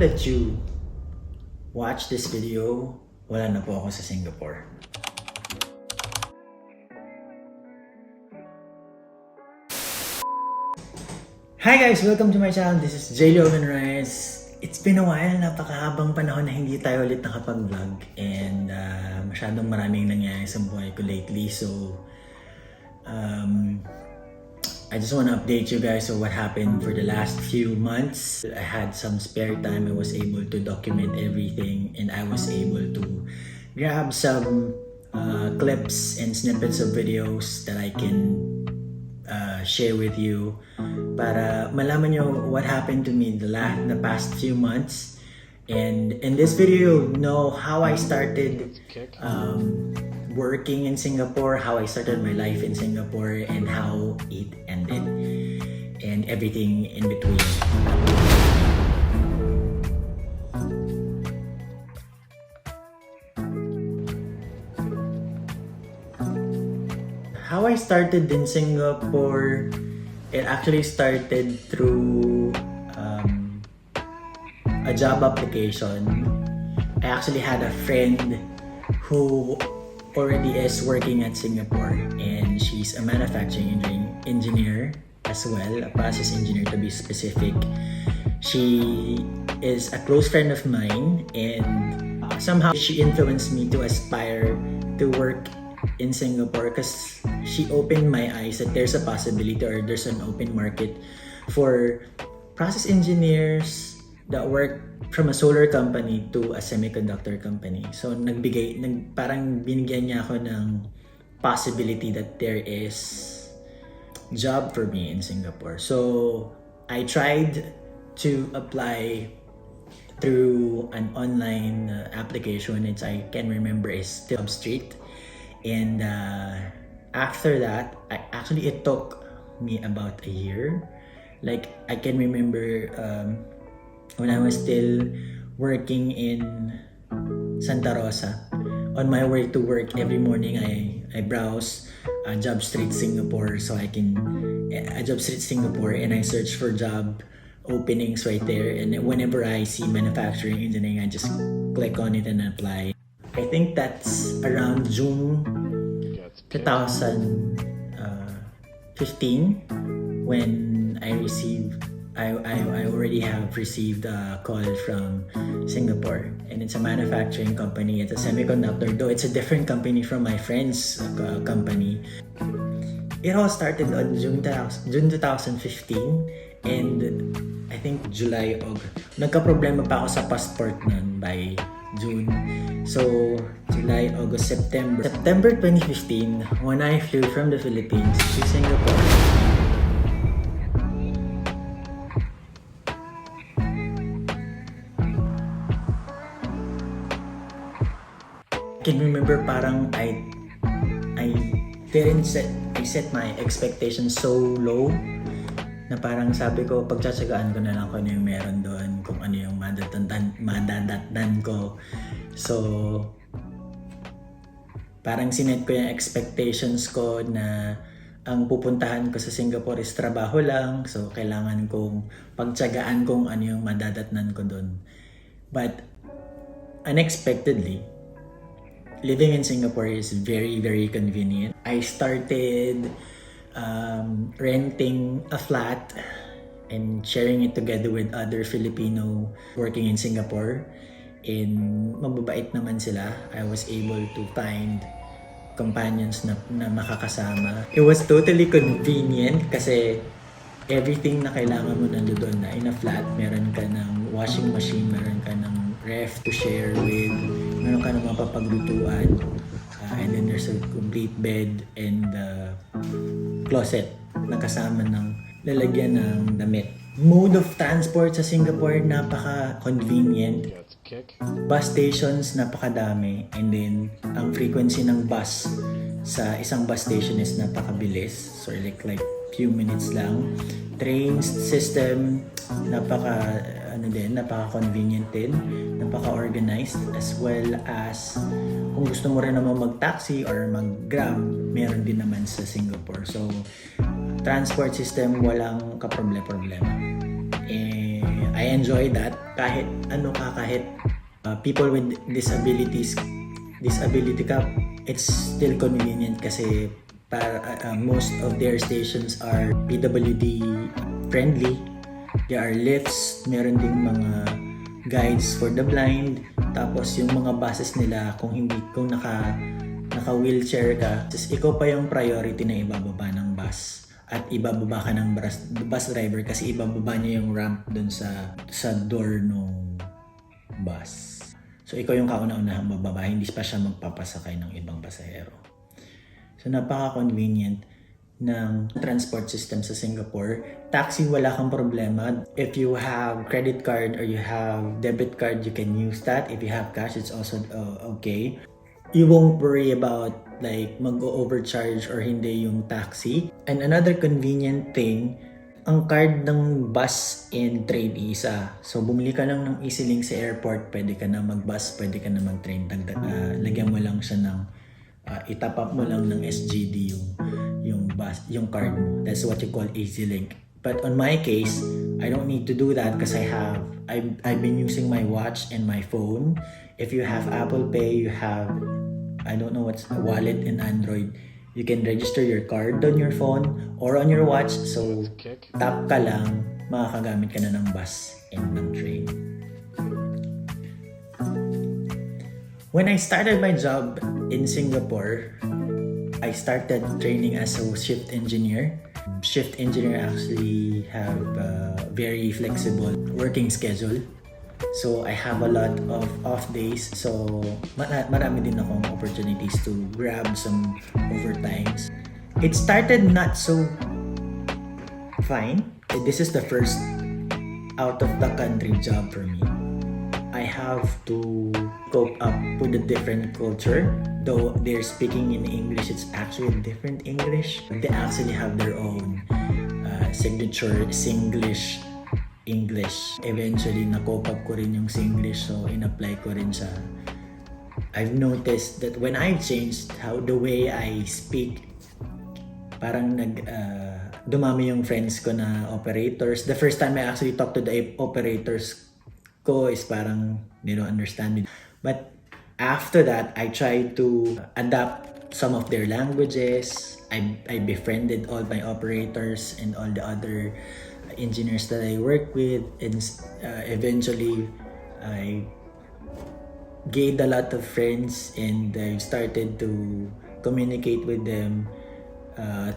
that you watch this video, wala na po ako sa Singapore. Hi guys! Welcome to my channel. This is jLeoven. It's been a while, napakahabang panahon na hindi tayo ulit nakapag-vlog and masyadong maraming nangyayari sa buhay ko lately. So, I just want to update you guys on what happened for the last few months. I had some spare time. I was able to document everything and I was able to grab some clips and snippets of videos that I can share with you para malaman nyo what happened to me the past few months. And in this video, you'll know how I started working in Singapore, how I started my life in Singapore, and how it ended, and everything in between. How I started in Singapore, it actually started through a job application. I actually had a friend who already is working at Singapore and she's a manufacturing engineer as well, a process engineer to be specific. She is a close friend of mine and somehow she influenced me to aspire to work in Singapore because she opened my eyes that there's a possibility or there's an open market for process engineers that work from a solar company to a semiconductor company. So parang binigyan niya ako ng possibility that there is job for me in Singapore. So I tried to apply through an online application. I can remember is still Street. And after that, it took me about a year. Like I can remember when I was still working in Santa Rosa. On my way to work every morning, I browse Job Street Singapore Job Street Singapore, and I search for job openings right there. And whenever I see manufacturing engineering, I just click on it and apply. I think that's around June 2015 when I already have received a call from Singapore, and it's a manufacturing company. It's a semiconductor, though it's a different company from my friend's company. It all started on June 2015 and I think July, August. Nagka-problema pa ako sa passport nun by June. So, July, August, September. September 2015, when I flew from the Philippines to Singapore. I can remember parang I set my expectations so low na parang sabi ko, pagtsatsagaan ko na lang kung ano yung meron doon, kung ano yung madadatnan ko. So, parang sinet ko yung expectations ko na ang pupuntahan ko sa Singapore is trabaho lang. So, kailangan kong pagtsagaan kung ano yung madadatnan ko doon. But, unexpectedly, living in Singapore is very, very convenient. I started renting a flat and sharing it together with other Filipino working in Singapore, and mababait naman sila. I was able to find companions na makakasama. It was totally convenient kasi everything na kailangan mo nandoon na in a flat. Meron ka ng washing machine, meron ka ng ref to share with, meron ka ng mapapaglutuan, and then there's a complete bed and closet na kasama ng lalagyan ng damit. Mode of transport sa Singapore, napaka-convenient. Bus stations, napakadami. And then, ang frequency ng bus sa isang bus station is napakabilis. So, like few minutes lang. Train system, napaka-convenient din. Napaka-organized. As well as, kung gusto mo rin naman mag-taxi or mag-grab, meron din naman sa Singapore. So, transport system, walang kaproblema. And I enjoy that. Kahit kahit people with disability ka, it's still convenient kasi most of their stations are PWD friendly. There are lifts, meron ding mga guides for the blind, tapos yung mga buses nila kung naka-wheelchair ka, just ikaw pa yung priority na ibababa ng bus at ibababa ka ng bus driver kasi ibababa niya yung ramp dun sa door ng bus. So ikaw yung kauna-unahang bababa, hindi pa siya magpapasakay ng ibang pasahero. So napaka-convenient ng transport system sa Singapore. Taxi, wala kang problema. If you have credit card or you have debit card, you can use that. If you have cash, it's also okay. You won't worry about like mag-overcharge or hindi yung taxi. And another convenient thing, ang card ng bus and train isa. So bumili ka lang ng EasyLink sa airport, pwede ka na mag-bus, pwede ka na mag-train. Lagyan mo lang siya ng itap up mo lang ng SGD yung card mo. That's what you call EasyLink. But on my case, I don't need to do that because I've been using my watch and my phone. If you have Apple Pay, you have I don't know what's a wallet in Android. You can register your card on your phone or on your watch. So tap ka lang, makakagamit ka na ng bus and ng train. When I started my job in Singapore, I started training as a shift engineer. Shift engineer actually have a very flexible working schedule. So I have a lot of off days. So marami din akong opportunities to grab some overtimes. It started not so fine. This is the first out of the country job for me. I have to cope up with a different culture. Though they're speaking in English, it's actually different English. They actually have their own signature Singlish English. Eventually, na-cope up ko rin yung Singlish, so in-apply ko rin siya. I've noticed that when I changed the way I speak, parang dumami yung friends ko na operators. The first time I actually talked to the operators ko is parang they don't understand me. But after that, I tried to adapt some of their languages. I befriended all my operators and all the other engineers that I work with, and eventually I gained a lot of friends and I started to communicate with them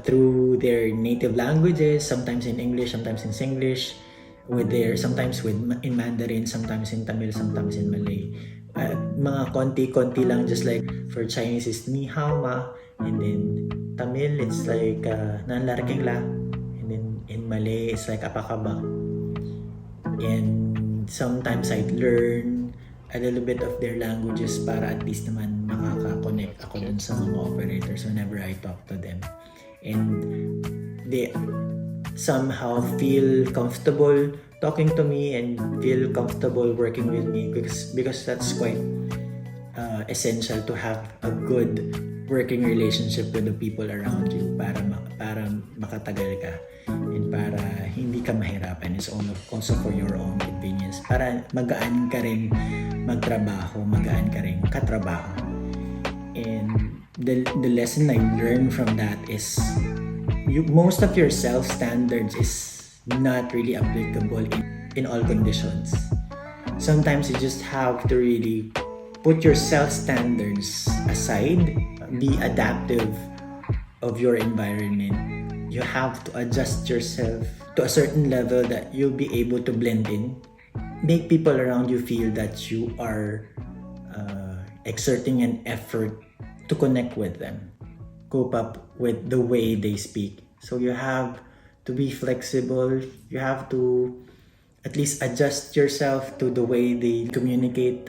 through their native languages, sometimes in English, sometimes in Singlish, sometimes in Mandarin, sometimes in Tamil, sometimes in Malay. Mga konti-konti lang, just like for Chinese is ni hao ma, and then Tamil it's like nanlaraking la, and then in Malay it's like apakaba. And sometimes I learn a little bit of their languages para at least naman makaka-connect ako dun sa mga operators whenever I talk to them. And they somehow feel comfortable talking to me and feel comfortable working with me because that's quite essential to have a good working relationship with the people around you para makatagal ka and para hindi ka mahirapan. It's also for your own convenience, para magaan ka rin magtrabaho, magaan ka rin katrabaho. And the lesson I learned from that is most of your self-standards is not really applicable in all conditions. Sometimes you just have to really put your self-standards aside, be adaptive of your environment. You have to adjust yourself to a certain level that you'll be able to blend in. Make people around you feel that you are exerting an effort to connect with them, cope up with the way they speak. So you have to be flexible. You have to at least adjust yourself to the way they communicate.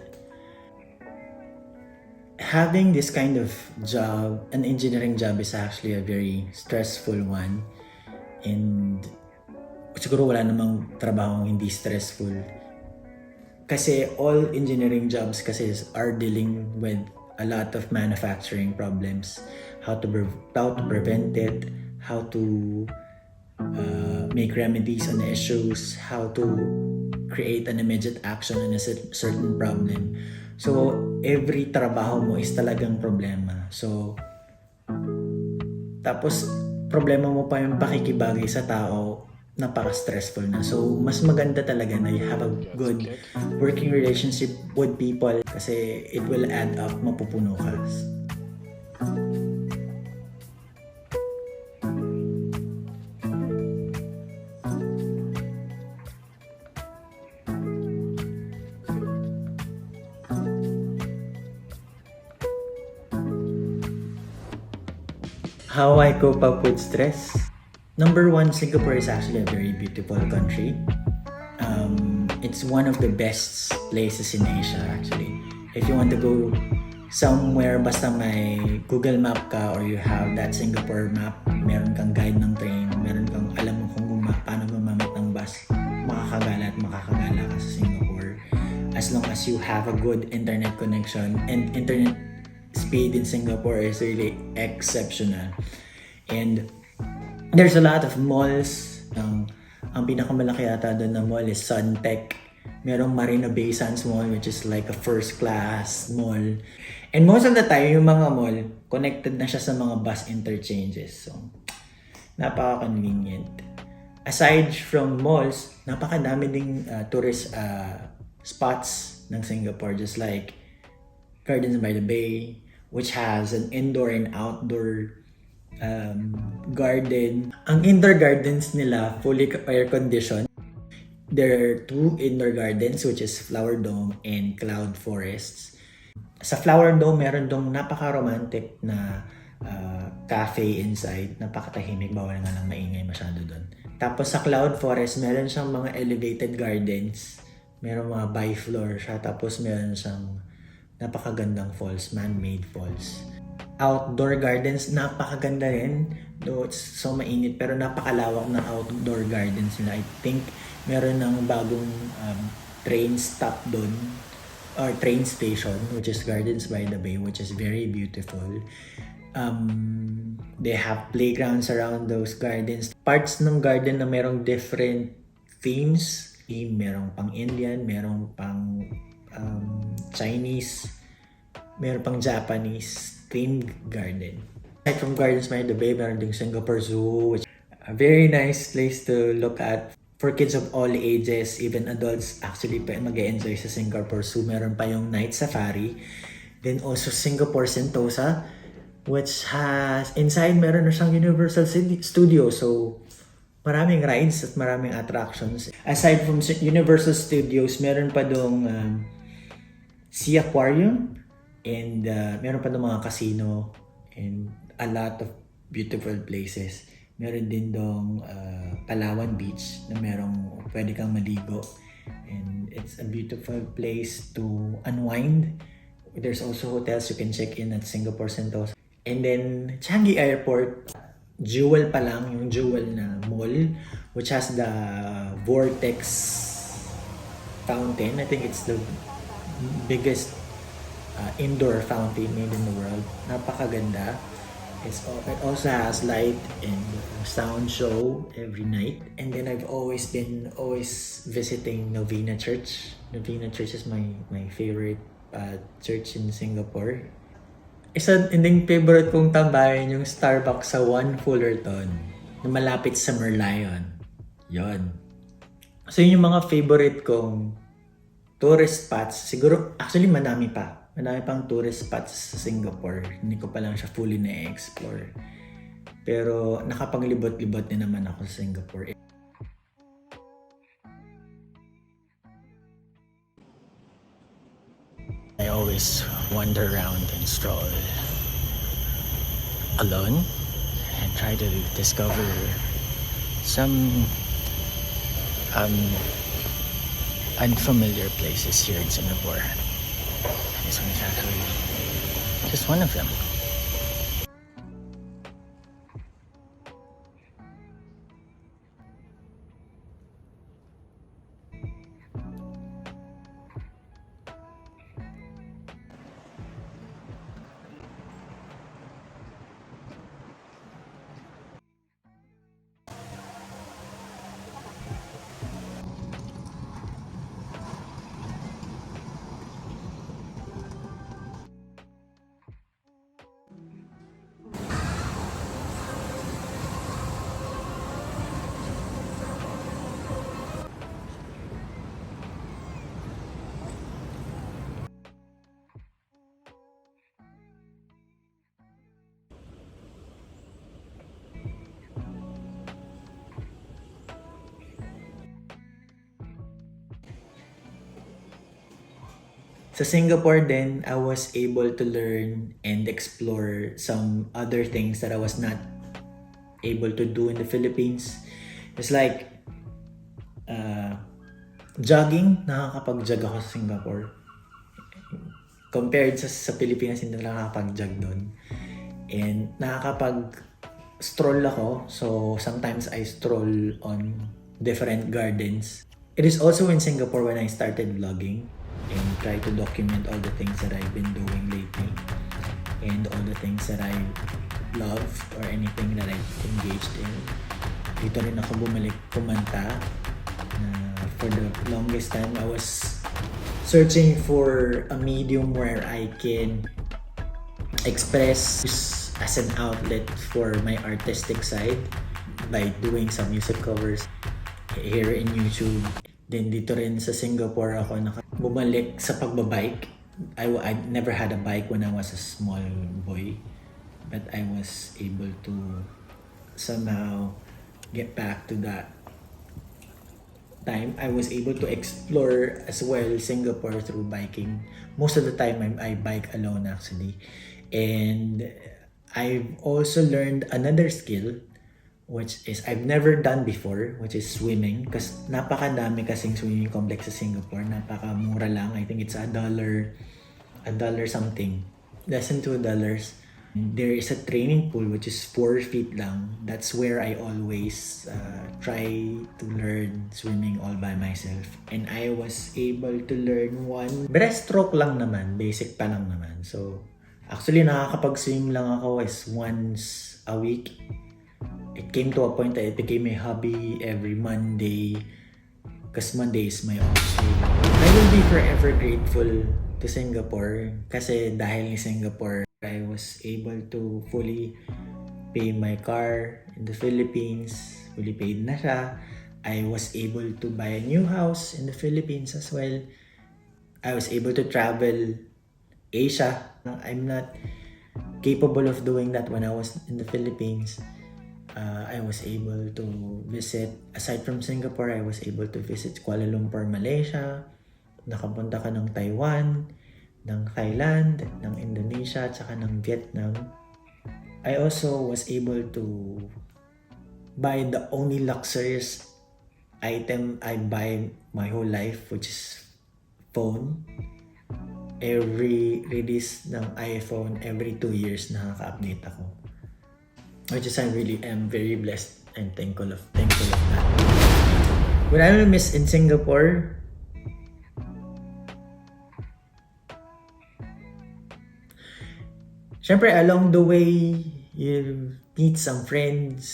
Having this kind of job, an engineering job, is actually a very stressful one. And siguro wala namang trabahong hindi stressful. Kasi all engineering jobs kasi are dealing with a lot of manufacturing problems. How to prevent it, how to make remedies on the issues, how to create an immediate action on a certain problem. So, every trabaho mo is talagang problema. So, tapos, problema mo pa yung pakikibagay sa tao, napaka-stressful na. So, mas maganda talaga na you have a good working relationship with people kasi it will add up, mapupuno ka. How I cope up with stress? Number one, Singapore is actually a very beautiful country. It's one of the best places in Asia actually. If you want to go somewhere, basta may Google Map ka or you have that Singapore map, meron kang guide ng train, meron kang alam mo kung paano gumamit ng bus, makakagala at makakagala ka sa Singapore. As long as you have a good internet connection, and internet speed in Singapore is really exceptional. And there's a lot of malls. Ang pinakamalaki ata doon na mall is Suntec. Merong Marina Bay Sands Mall, which is like a first class mall. And most of the time, yung mga mall, connected na siya sa mga bus interchanges. So, napaka-convenient. Aside from malls, napakadami ding tourist spots ng Singapore. Just like Gardens by the Bay, which has an indoor and outdoor garden. Ang indoor gardens nila fully air-conditioned. There are two indoor gardens, which is Flower Dome and Cloud Forests. Sa Flower Dome, meron dong napaka-romantic na cafe inside. Napakatahimik, bawal nga lang maingay masyado doon. Tapos sa Cloud Forest, meron siyang mga elevated gardens. Meron mga bi-floor siya. Tapos meron siyang napakagandang falls, man-made falls. Outdoor gardens, napakaganda rin. Though it's so mainit, pero napakalawak na outdoor gardens nila. I think meron ng bagong train stop doon, or train station, which is Gardens by the Bay, which is very beautiful. They have playgrounds around those gardens. Parts ng garden na merong different themes. Merong pang Indian, merong pang Chinese, meron pang Japanese themed garden. Aside from Gardens by the Bay, meron ding Singapore Zoo, which is a very nice place to look at for kids of all ages, even adults actually mag-enjoy sa Singapore Zoo. Meron pa yung night safari. Then also Singapore Sentosa, which has, inside meron na siyang Universal Studio. So, maraming rides at maraming attractions. Aside from Universal Studios, meron pa dong Sea Aquarium, and meron pa dong mga casino, and a lot of beautiful places. Meron din dong Palawan Beach na merong pwede kang maligo. And it's a beautiful place to unwind. There's also hotels you can check in at Singapore Sentosa. And then, Changi Airport, Jewel pa lang, yung Jewel na mall, which has the Vortex fountain. I think it's the biggest indoor fountain made in the world. Napakaganda. It also has light and sound show every night. And then I've always visiting Novena Church. Novena Church is my favorite church in Singapore. Isa ding favorite kong tambayan yung Starbucks sa 1 Fullerton na malapit sa Merlion. Yon. So yun yung mga favorite kong tourist spots. Siguro, actually Marami pang tourist spots sa Singapore. Hindi ko pa lang siya fully na-explore. Pero nakapaglibot-libot din naman ako sa Singapore. I always wander around and stroll alone and try to discover some unfamiliar places here in Singapore. This one is actually just one of them. Sa Singapore then, I was able to learn and explore some other things that I was not able to do in the Philippines. It's like jogging, nakakapag-jog ako sa Singapore. Compared sa Pilipinas, hindi na nakakapag-jog doon. And nakakapag-stroll ako. So sometimes I stroll on different gardens. It is also in Singapore when I started vlogging and try to document all the things that I've been doing lately and all the things that I love or anything that I've engaged in. Dito rin ako bumalik kumanta. For the longest time, I was searching for a medium where I can express as an outlet for my artistic side by doing some music covers here in YouTube. Then dito rin sa Singapore ako bumalik sa pagbabike. I never had a bike when I was a small boy, but I was able to somehow get back to that time. I was able to explore as well Singapore through biking. Most of the time I bike alone actually. And I've also learned another skill which is I've never done before, which is swimming. Kasi napakadami kasing swimming complex sa Singapore. Napakamura lang. I think it's $1 something. Less than $2. There is a training pool which is 4 feet lang. That's where I always try to learn swimming all by myself. And I was able to learn one breaststroke lang naman. Basic pa lang naman. So, actually nakakapag-swim lang ako is once a week. It came to a point that it became a hobby every Monday. Because Monday is my off day. I will be forever grateful to Singapore. Kasi dahil ni Singapore, I was able to fully pay my car in the Philippines. Fully paid na siya. I was able to buy a new house in the Philippines as well. I was able to travel Asia. I'm not capable of doing that when I was in the Philippines. I was able to visit, aside from Singapore, I was able to visit Kuala Lumpur, Malaysia. Nakapunta ka ng Taiwan, ng Thailand, ng Indonesia, at saka ng Vietnam. I also was able to buy the only luxurious item I buy my whole life, which is phone. Every release ng iPhone, every 2 years nakaka-update ako. Which is I really am very blessed and thankful of that. What I will miss in Singapore, syempre, along the way, you meet some friends,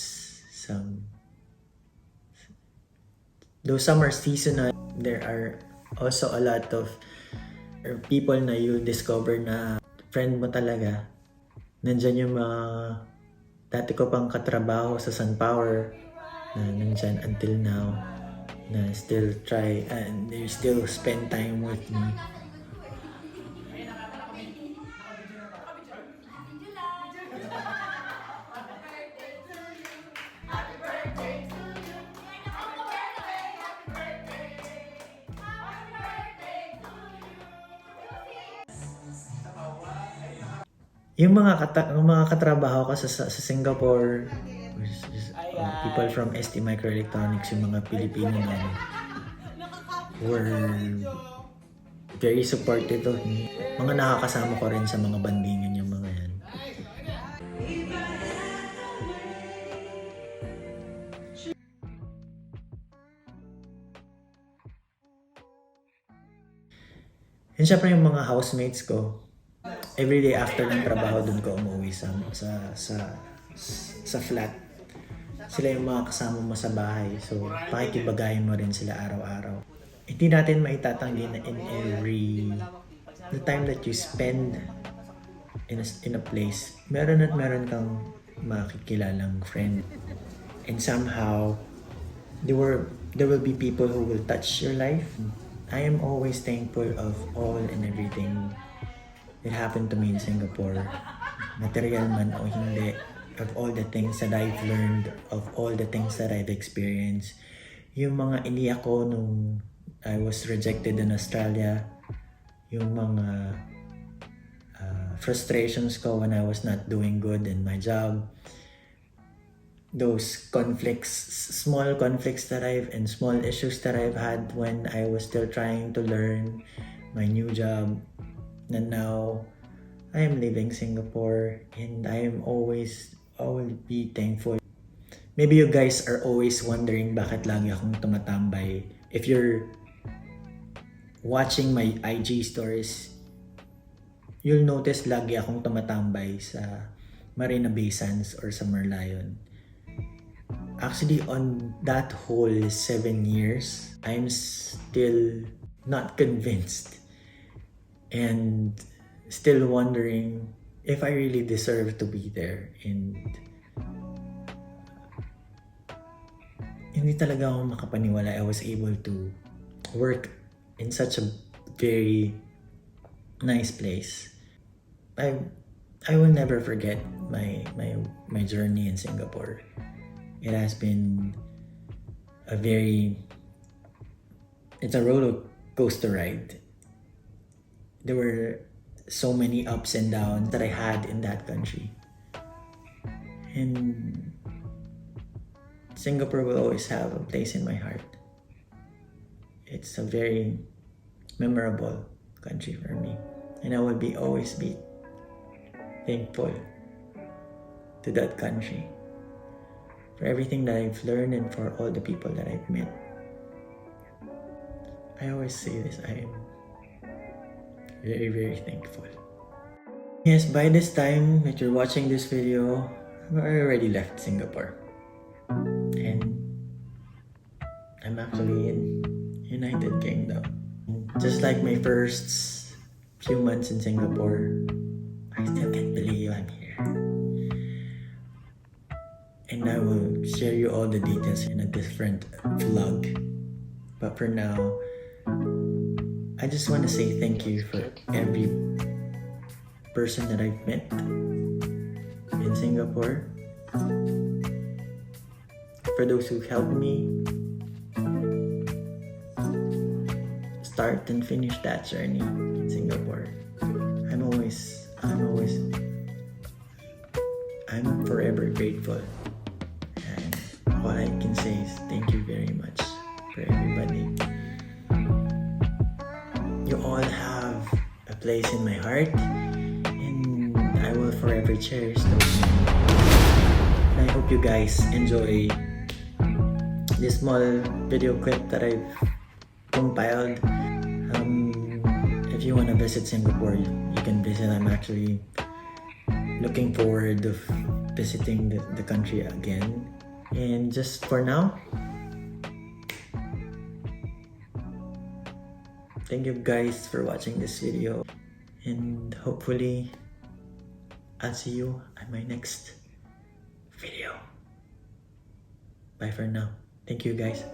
though summer season, there are also a lot of people na you discover na friend mo talaga. Nandyan yung mga dati ko pang katrabaho sa Sunpower na nandyan until now, na still try and they still spend time with me. Yung mga katrabaho ko sa Singapore, people from ST Microelectronics, yung mga Pilipino na were very supportive of me. Mga nakakasama ko rin sa mga bandingan yung mga yan. And syempre yung mga housemates ko, every day after ng trabaho dun ko umuwi sa flat. Sila yung mga kasama mo sa bahay. So, pakikibagayin mo rin sila araw-araw. Hindi natin maitatanggi na the time that you spend in a place, meron kang makikilalang friend. And somehow, there will be people who will touch your life. I am always thankful of all and everything that happened to me in Singapore, material man o hindi, of all the things that I've learned, of all the things that I've experienced. Yung mga iniyak ko nung I was rejected in Australia, yung mga frustrations ko when I was not doing good in my job. Those conflicts, small conflicts that and small issues that I've had when I was still trying to learn my new job. And now I am leaving Singapore, and I will be thankful. Maybe you guys are always wondering bakit lagi akong tumatambay. If you're watching my IG stories, you'll notice lagi akong tumatambay sa Marina Bay Sands or sa Merlion. Actually, on that whole 7 years, I'm still not convinced and still wondering if I really deserve to be there. And hindi talaga ako makapaniwala I was able to work in such a very nice place. I will never forget my journey in Singapore. It has been it's a roller coaster ride. There were so many ups and downs that I had in that country. And Singapore will always have a place in my heart. It's a very memorable country for me. And I will always be thankful to that country for everything that I've learned and for all the people that I've met. I always say this, I am very, very thankful. Yes, by this time that you're watching this video, I already left Singapore. And I'm actually in United Kingdom. Just like my first few months in Singapore, I still can't believe I'm here. And I will share you all the details in a different vlog. But for now, I just want to say thank you for every person that I've met in Singapore. For those who helped me start and finish that journey in Singapore. I'm forever grateful. And all I can say is thank you very much for everybody. You all have a place in my heart, and I will forever cherish those memories. And I hope you guys enjoy this small video clip that I've compiled. If you want to visit Singapore, you can visit. I'm actually looking forward to visiting the country again. And just for now, thank you guys for watching this video, and hopefully I'll see you at my next video. Bye for now. Thank you guys.